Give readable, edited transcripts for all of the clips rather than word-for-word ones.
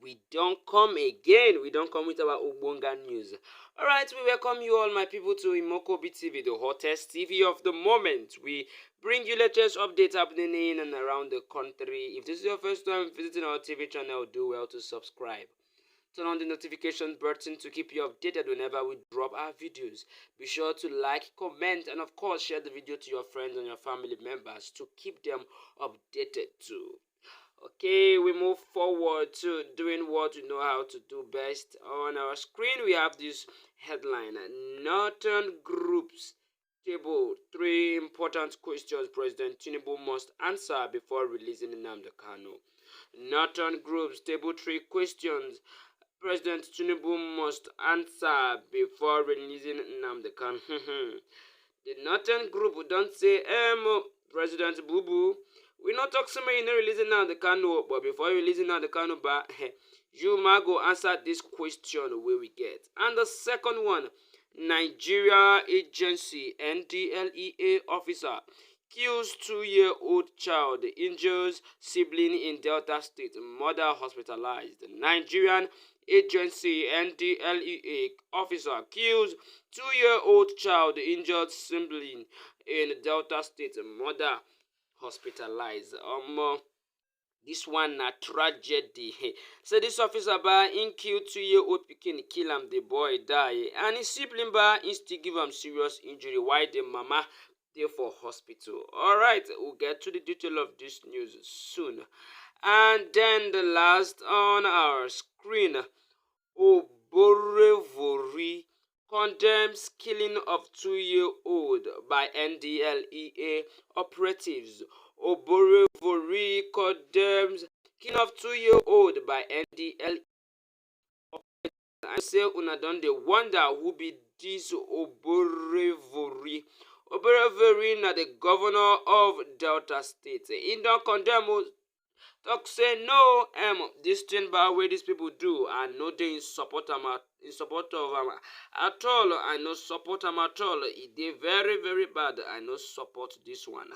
we don't come again. We don't come with our Ubunga news. Alright, we welcome you all, my people, to Imokobi TV, the hottest TV of the moment. We bring you latest updates happening in and around the country. If this is your first time visiting our TV channel, do well to subscribe. Turn on the notification button to keep you updated whenever we drop our videos. Be sure to like, comment, and of course share the video to your friends and your family members to keep them updated too. Okay, we move forward to doing what we know how to do best. On our screen, we have this headline: Northern Groups table 3 important questions President TINUBU must answer before releasing Nnamdi Kanu. Northern Groups table 3 questions President TINUBU must answer before releasing Nnamdi Kanu. The Northern Group don't say, President Bubu, we not talk so many releasing now the Kanu, but before releasing now the Kanu, you ma go answer this question where we get. And the second one, Nigeria Agency NDLEA officer kills 2-year-old child, injures sibling in Delta State, mother hospitalized. Nigerian Agency NDLEA officer kills 2-year-old child, injured sibling in Delta State, mother hospitalized. This one na tragedy. So this officer in kill 2-year-old pikin, kill him, the boy die, and his sibling in still give him serious injury while the mama there for hospital. Alright, we'll get to the detail of this news soon. And then the last on our screen, Oborevori condemns killing of 2-year-old by NDLEA operatives. Oborevori condemns killing of 2-year-old by NDLEA. I say una don dey wonder who be this Oborevori. Oborevori na the governor of Delta State. He don condemn talk say no, this thing by way these people do, and no dey in support of am at all. I no support am at all. It dey very very bad. I no support this one.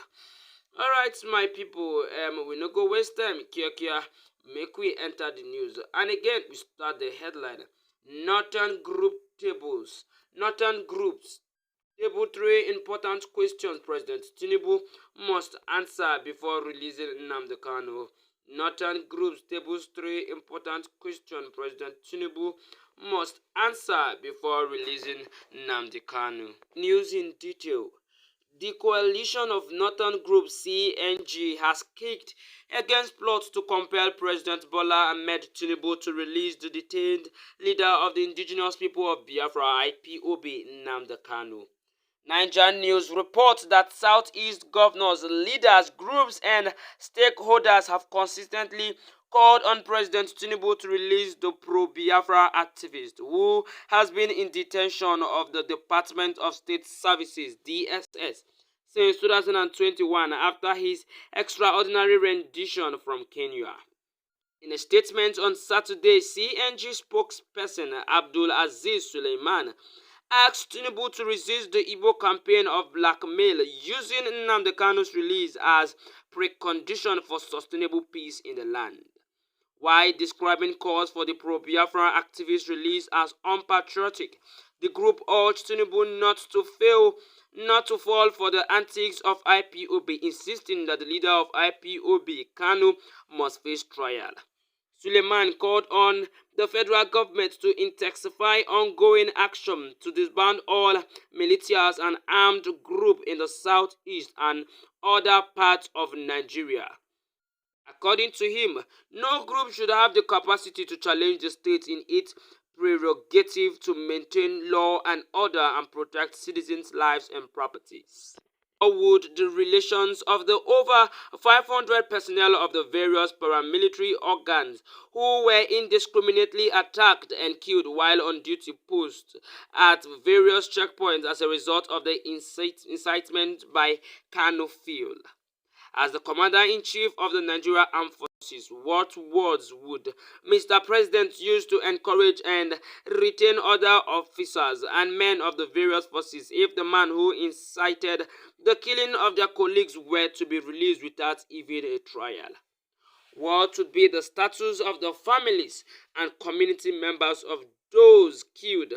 Alright, my people, we no go waste time. Kia, make we enter the news. And again, we start the headline: Northern Groups table 3 important questions President TINUBU must answer before releasing Nnamdi Kanu. Northern Groups tables 3 important questions President TINUBU must answer before releasing Nnamdi Kanu. News in detail. The coalition of Northern Group CNG has kicked against plots to compel President Bola Ahmed Tinubu to release the detained leader of the indigenous people of Biafra IPOB, Nnamdi Kanu. Niger News reports that Southeast governors, leaders, groups and stakeholders have consistently called on President Tinubu to release the pro-Biafra activist who has been in detention of the Department of State Services (DSS) since 2021 after his extraordinary rendition from Kenya. In a statement on Saturday, CNG spokesperson Abdul Aziz Suleiman asked Tinubu to resist the Igbo campaign of blackmail, using Nnamdi Kanu's release as precondition for sustainable peace in the land. While describing calls for the pro-Biafra activist release as unpatriotic, the group urged Tinubu not to fall for the antics of IPOB, insisting that the leader of IPOB, Kanu, must face trial. Suleiman called on the federal government to intensify ongoing action to disband all militias and armed groups in the southeast and other parts of Nigeria. According to him, no group should have the capacity to challenge the state in its prerogative to maintain law and order and protect citizens' lives and properties. How would the relations of the over 500 personnel of the various paramilitary organs who were indiscriminately attacked and killed while on duty posts at various checkpoints as a result of the incitement by Kanu feel? As the Commander-in-Chief of the Nigeria Armed Forces, what words would Mr. President use to encourage and retain other officers and men of the various forces if the man who incited the killing of their colleagues were to be released without even a trial? What would be the status of the families and community members of those killed,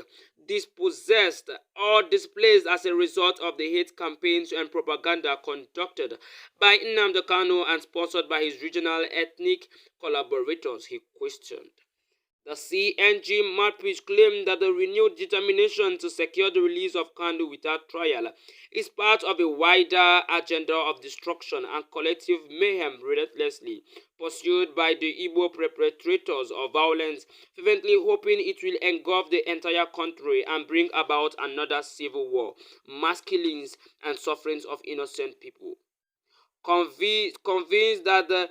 dispossessed, or displaced as a result of the hate campaigns and propaganda conducted by Nnamdi Kanu and sponsored by his regional ethnic collaborators, he questioned. The CNG mouthpiece claimed that the renewed determination to secure the release of Kanu without trial is part of a wider agenda of destruction and collective mayhem relentlessly pursued by the Igbo perpetrators of violence, fervently hoping it will engulf the entire country and bring about another civil war, mass killings, and sufferings of innocent people. Convinced that the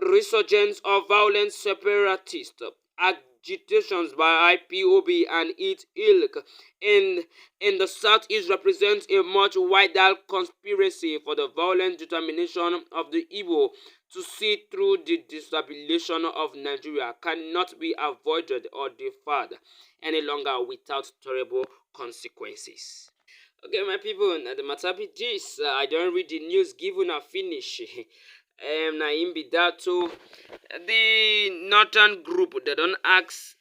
resurgence of violent separatist agitations by IPOB and its ilk in the southeast represents a much wider conspiracy for the violent determination of the Igbo to see through the destabilization of Nigeria cannot be avoided or deferred any longer without terrible consequences. Okay, my people, now the matter be this. I don't read the news given a finish. Na him be that too. The Northern group they don't ask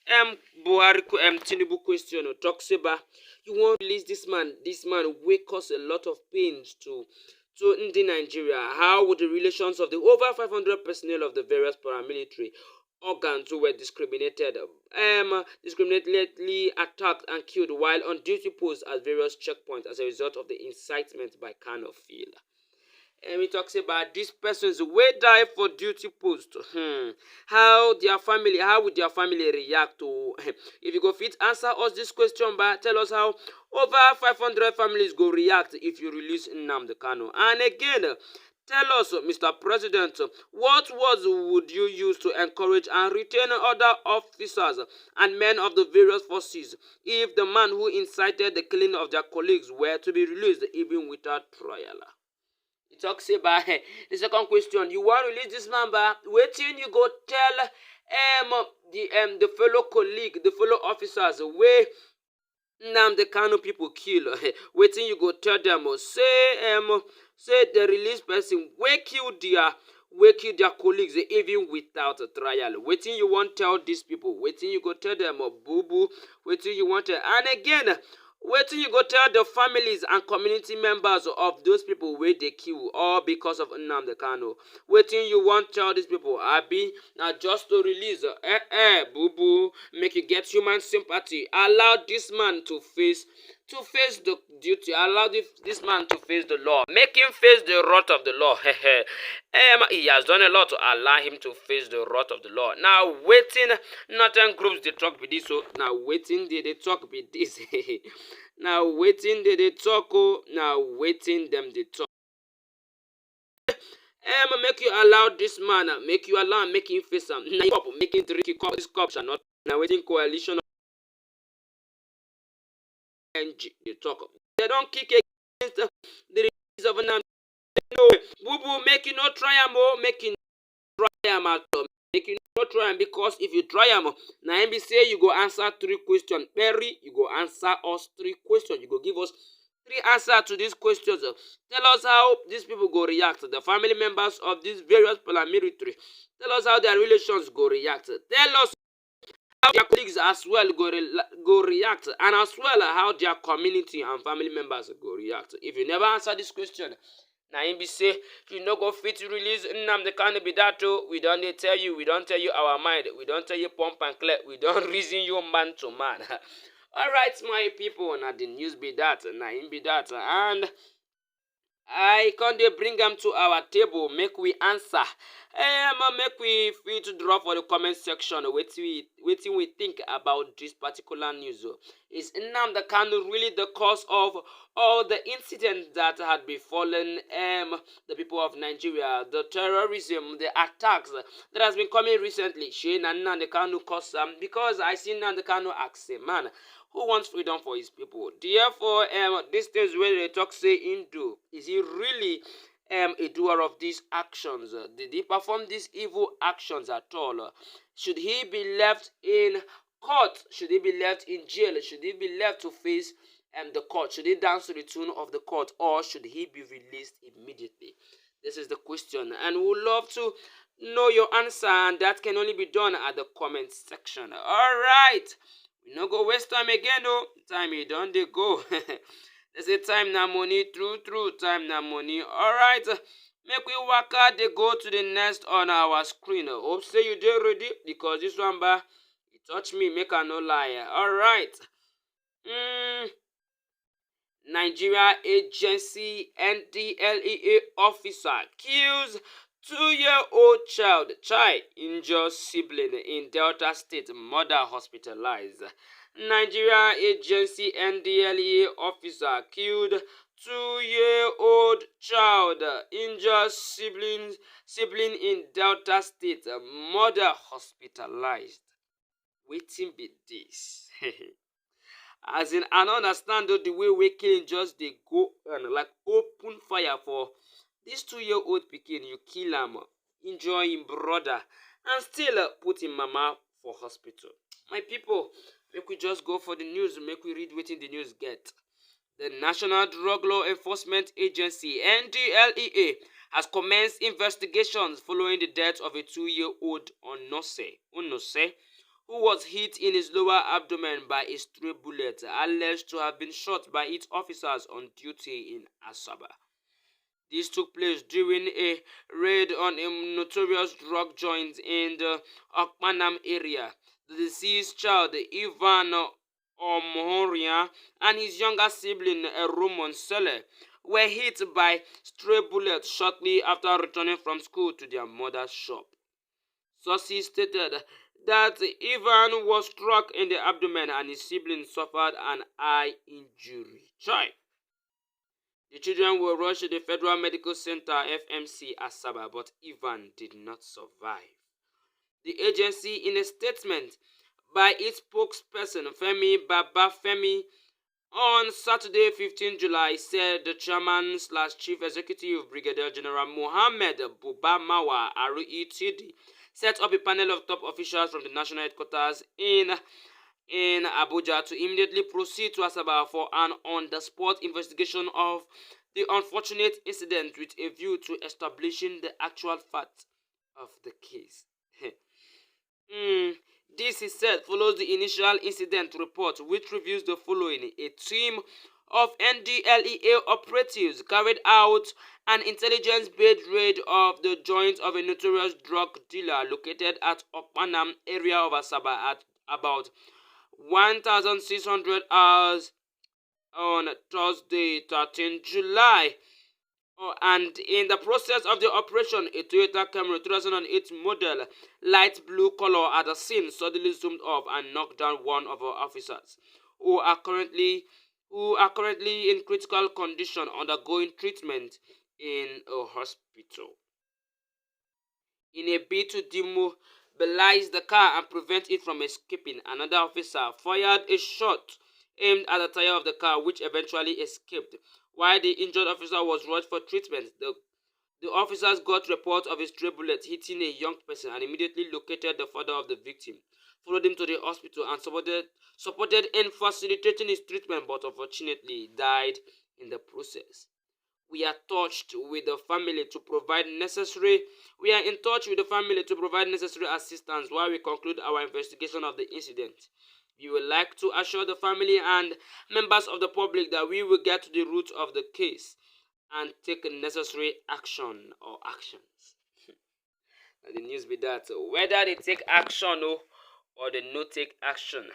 Buhari TINUBU question or talks about you want to release this man. This man will cause a lot of pains to Ndi Nigeria. How would the relations of the over 500 personnel of the various paramilitary organs who were discriminately attacked and killed while on duty posts at various checkpoints as a result of the incitement by Kanu feel? And he talks about these persons wey die for duty post. How would their family react to? If you go fit answer us this question, but tell us how over 500 families go react if you release Nnamdi Kanu. And again, tell us, Mr. President, what words would you use to encourage and retain other officers and men of the various forces if the man who incited the killing of their colleagues were to be released even without trial? He talks about the second question. You want to release this man, but waiting you go tell the fellow colleague, the fellow officers where the Kanu people kill. Waiting you go tell them say the released person kill their colleagues even without a trial. Waiting you want tell these people. Waiting you go tell them boo boo. Waiting you want and again. Wetin you go tell the families and community members of those people wey dey kill all because of Nnamdi Kanu? Wetin you wan tell these people? Abi na just to release boo boo, make you get human sympathy. Allow this man to face the duty. Allow this man to face the law. Make him face the wrath of the law. He has done a lot to allow him to face the wrath of the law. Now waiting, nothing groups they talk be this. So now waiting they talk be this. Now waiting they talk. Oh, now waiting them they talk. Make you allow this man. Make you allow make him face him. Now make him drink this cup shall not. Now waiting coalition. They talk. They don't kick against the release of Nnamdi. No, boo boo, make you not try am, make you not try am at all. Make you not try am because if you try am, now MB say you go answer 3 questions. Perry, you go answer us 3 questions. You go give us 3 answers to these questions. Tell us how these people go react. The family members of these various paramilitary. Tell us how their relations go react. Tell us how their colleagues as well go react, and as well how their community and family members go react. If you never answer this question, now him be say you no go fit to release Nnamdi Kanu be that too. We don't tell you our mind. We don't tell you pump and clear. We don't reason you man to man. Alright, my people, now the news be that, now him be that, and I can't bring them to our table, make we answer. Make we feel to drop for the comment section waiting we think about this particular news. Is Nnamdi Kanu really the cause of all the incidents that had befallen the people of Nigeria, the terrorism, the attacks that has been coming recently? Shane and Nnamdi Kanu cause them because I see Nnamdi Kanu ask a man who wants freedom for his people. Therefore, these things where they talk say him do, is he really a doer of these actions? Did he perform these evil actions at all? Should he be left in court? Should he be left in jail? Should he be left to face the court? Should he dance to the tune of the court, or should he be released immediately? This is the question, and we would love to know your answer, and that can only be done at the comment section. Alright, we no go waste time again. Oh, time e don dey go. They say time na money, true time na money. Alright, make we waka dey go to the next on our screen. Hope say you dey ready, because this one e touch me, make I no lie. Alright. Nigeria agency NDLEA officer kills 2-year-old child injure sibling in Delta State, mother hospitalized. Nigeria agency NDLEA officer killed 2-year-old child injure sibling in Delta State, mother hospitalized. Wetin be this? As in, I don't understand the way we killing just dey go and like open fire for this 2-year-old pikin. You kill am, injure him brother, and still put him mama for hospital. My people, make we just go for the news. Make we read wetin the news get. The National Drug Law Enforcement Agency (NDLEA) has commenced investigations following the death of a 2-year-old Unose, who was hit in his lower abdomen by a stray bullet, alleged to have been shot by its officers on duty in Asaba. This took place during a raid on a notorious drug joint in the Okpanam area. The deceased child, Ivan Omhoria, and his younger sibling, Erumon Sele, were hit by stray bullets shortly after returning from school to their mother's shop. Sources stated that Ivan was struck in the abdomen and his sibling suffered an eye injury. The children were rushed to the Federal Medical Center FMC Asaba, but Ivan did not survive. The agency, in a statement by its spokesperson Femi Babafemi on Saturday, 15 July, said the chairman/chief executive, Brigadier General Mohammed Bubamawa Aru-Itidi, set up a panel of top officials from the national headquarters in Abuja to immediately proceed to Asaba for an on-the-spot investigation of the unfortunate incident with a view to establishing the actual facts of the case. This, he said, follows the initial incident report, which reveals the following. A team of NDLEA operatives carried out an intelligence-based raid of the joint of a notorious drug dealer located at Okpanam area of Asaba at about 1,600 hours on Thursday, 13 July. And in the process of the operation, a Toyota Camry 2008 model, light blue color, at the scene suddenly zoomed off and knocked down one of our officers, who are currently in critical condition undergoing treatment in a hospital. In a bid to demobilize the car and prevent it from escaping, another officer fired a shot aimed at the tire of the car, which eventually escaped. While the injured officer was rushed for treatment, the officers got report of a stray bullet hitting a young person and immediately located the father of the victim, followed him to the hospital, and supported in facilitating his treatment, but unfortunately died in the process. We are in touch with the family to provide necessary assistance while we conclude our investigation of the incident. We would like to assure the family and members of the public that we will get to the root of the case and take necessary action or actions. And the news be that whether they take action or they no take action,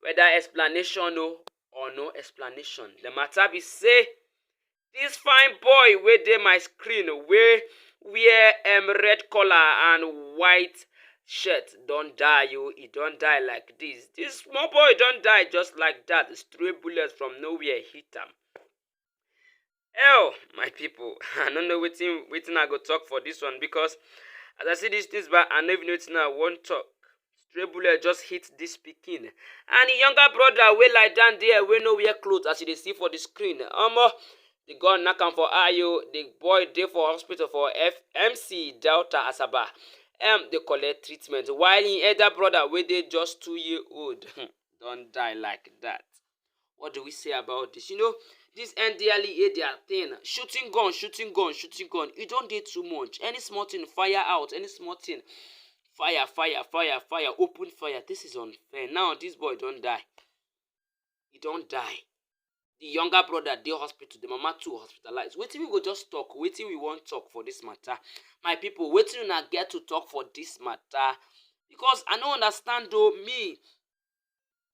whether explanation or no explanation, the matter be say this fine boy wey dey my screen wey wear red collar and white shirt don die. He don die like this. This small boy don die just like that. Stray bullets from nowhere hit am. Hell, my people, I don't know wetin I go talk for this one, because as I see this things back, I no even know wetin I wan talk. Stray bullet just hit this pikin, and the younger brother wey lie down there wey no wear clothes, as you dey see for the screen. The gun knack am for eye. The boy dey for hospital for FMC Delta Asaba. Dey collect treatment, while him elder brother wey dey just 2-year-old don die like that. What do we say about this? This NDLEA their thing, shooting gun, shooting gun, shooting gun. You don't do too much. Any small thing, fire out. Any small thing, fire, fire, fire, fire, open fire. This is unfair. Now this boy don't die. He don't die. The younger brother dey hospital, the mama too hospitalized. Wetin we go just talk? Wetin we wan talk for this matter? My people, wetin una get to talk for this matter? Because I no understand though. Me,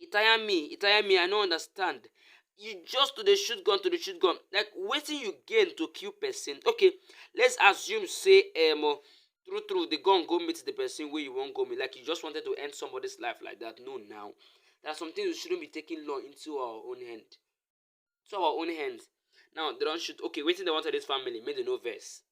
e tire me. I no understand. You just to dey shoot gun, like wetin you gain to kill person? Okay, let's assume say true the gun go meet the person wey you wan go meet, like you just wanted to end somebody's life like that. No, now there are some things we shouldn't be taking law into our own hands. Now they don shoot. Okay, wetin they wan tell this family? Make they no vex.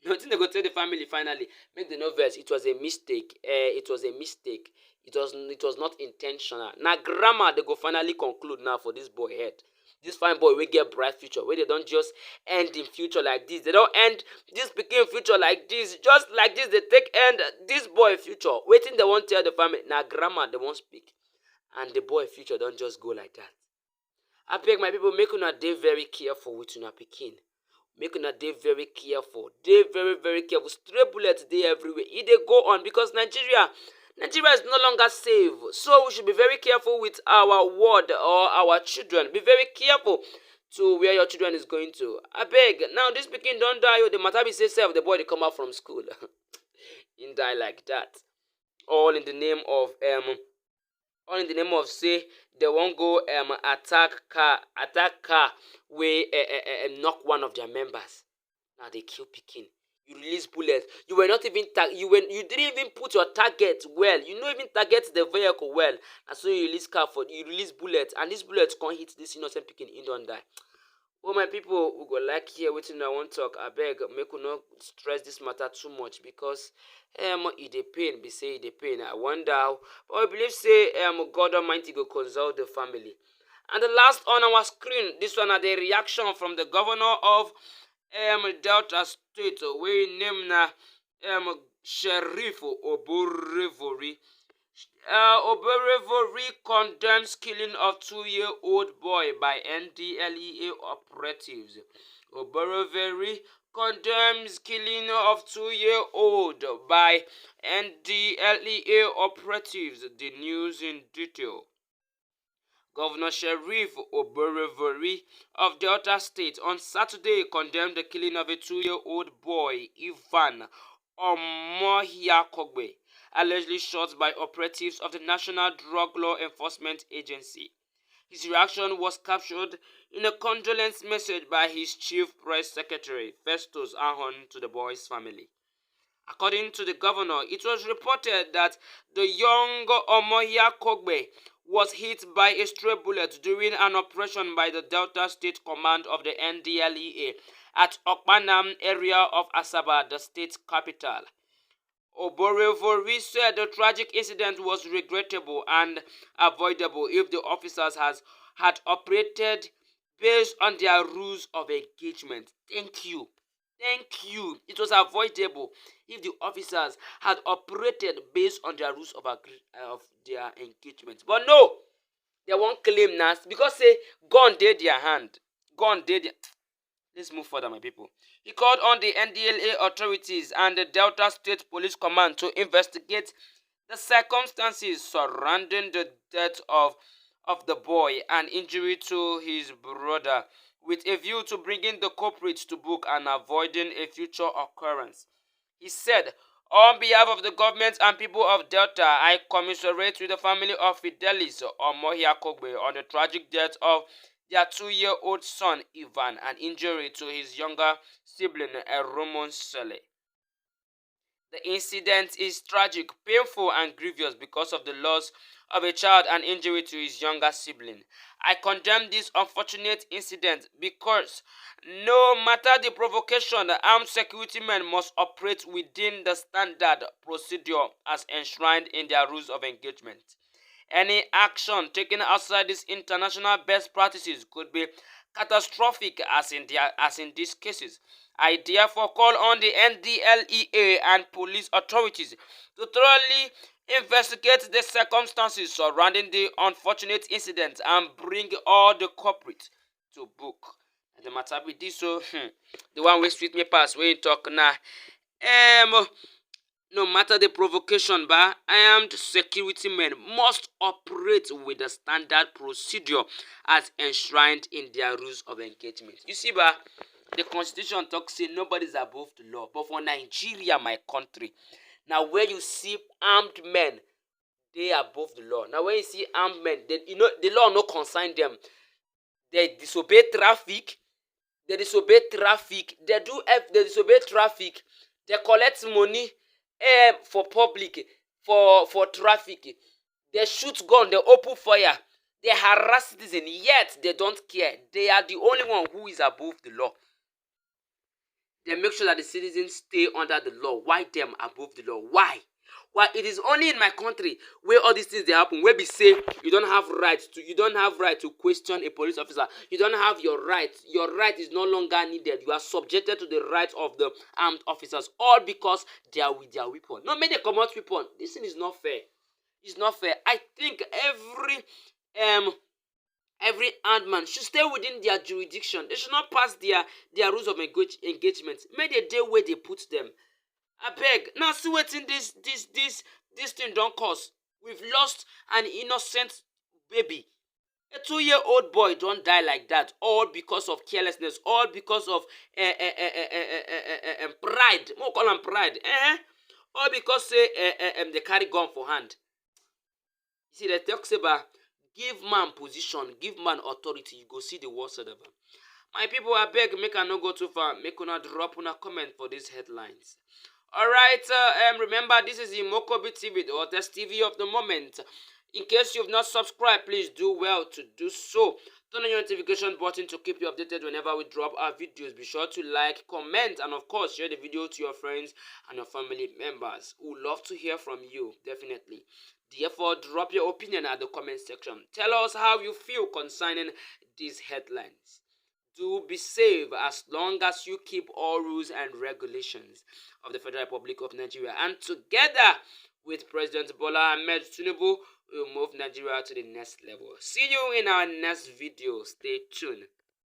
Wetin they go tell the family finally? Make they no vex. It was a mistake. It was a mistake. It was not intentional. Na grammar they go finally conclude now for this boy head. This fine boy wey get bright future, wey they don't just end in future like this. They don't end this pikin future like this. Just like this, they take end this boy future. Wetin they wan tell the family? Na grammar they wan speak, and the boy future don't just go like that. Abeg my people, make una dey very careful with una pikin. Make una dey very careful. Dey very very careful. Stray bullets dey everywhere. E dey go on because Nigeria is no longer safe. So we should be very careful with our word or our children. Be very careful to where your children is going to. Abeg, now this pikin don die. The matter be say sef the boy dey come out from school. He die like that. All in the name of say they wan go attack car wey knock one of their members. Now they kill pikin. You release bullets. You were not even you didn't even put your target well. You no even target the vehicle well. And so you release bullets, and these bullets can't hit this innocent pikin. He don't die. Well, my people, we go like here wetin I wan talk. Abeg, make we no stress this matter too much because e dey pain. Be say e dey pain. I wonder how, but I believe say God Almighty go consult the family. And the last on our screen, this one are the reaction from the governor of Delta State, wey name na Sheriff Oborevori. Oborevori condemns killing of 2-year-old boy by NDLEA operatives. Oborevori condemns killing of 2-year-old by NDLEA operatives. The news in detail. Governor Sheriff Oborevori of Delta State on Saturday condemned the killing of a 2-year-old boy, Ivan Omohiakogbe, allegedly shot by operatives of the National Drug Law Enforcement Agency. His reaction was captured in a condolence message by his chief press secretary, Festus Ahon, to the boy's family. According to the governor, it was reported that the young Omohiakogbe was hit by a stray bullet during an operation by the Delta State Command of the NDLEA at Okpanam area of Asaba, the state capital. Oborevori said the tragic incident was regrettable and avoidable if the officers had operated based on their rules of engagement. Thank you. It was avoidable if the officers had operated based on their rules of their engagement. But no, they won't claim nas because say gun dey their hand. Let's move further, my people. He called on the NDLA authorities and the Delta State Police Command to investigate the circumstances surrounding the death of the boy and injury to his brother, with a view to bringing the culprits to book and avoiding a future occurrence. He said, on behalf of the government and people of Delta, I commiserate with the family of Fidelis Omohiakogbe on the tragic death of their 2-year-old son, Ivan, and injury to his younger sibling, Eromon Sele. The incident is tragic, painful, and grievous because of the loss of a child and injury to his younger sibling. I condemn this unfortunate incident because no matter the provocation, the armed security men must operate within the standard procedure as enshrined in their rules of engagement. Any action taken outside these international best practices could be catastrophic as in these cases. I therefore call on the NDLEA and police authorities to thoroughly investigate the circumstances surrounding the unfortunate incident and bring all the culprits to book. And the matter with this, so the one wey sweet me pass wey talk now. No matter the provocation, armed security men must operate with the standard procedure as enshrined in their rules of engagement. You see, the constitution talks say nobody is above the law. But for Nigeria, my country, now where you see armed men, they are above the law. Now when you see armed men, the law no concern them. They disobey traffic. They disobey traffic. They disobey traffic. They collect money for public, for traffic. They shoot gun, they open fire, they harass citizens, yet they don't care. They are the only one who is above the law. They make sure that the citizens stay under the law. Why them above the law? Why? Why? It is only in my country where all these things they happen, where we say you don't have right to question a police officer. You don't have your right. Your right is no longer needed. You are subjected to the rights of the armed officers, all because they are with their weapon. No, many come out weapon. This thing is not fair. It's not fair. I think every armed man should stay within their jurisdiction. They should not pass their rules of engagement. May the day where they put them. I beg. Now see wetin this thing don't cause. We've lost an innocent baby. A 2-year-old boy don't die like that, all because of carelessness, all because of pride. More call them pride. All because they carry gun for hand. You see, the talks about give man position, give man authority. You go see the world side of them. My people, I beg, make I not go too far. Make una drop una comment for these headlines. Alright, remember this is Imokobi TV, the hottest TV of the moment. In case you've not subscribed, please do well to do so. Turn on your notification button to keep you updated whenever we drop our videos. Be sure to like, comment, and of course share the video to your friends and your family members. We would love to hear from you, definitely. Therefore, drop your opinion at the comment section. Tell us how you feel concerning these headlines. Do be safe as long as you keep all rules and regulations of the Federal Republic of Nigeria. And together with President Bola Ahmed TINUBU, we will move Nigeria to the next level. See you in our next video. Stay tuned.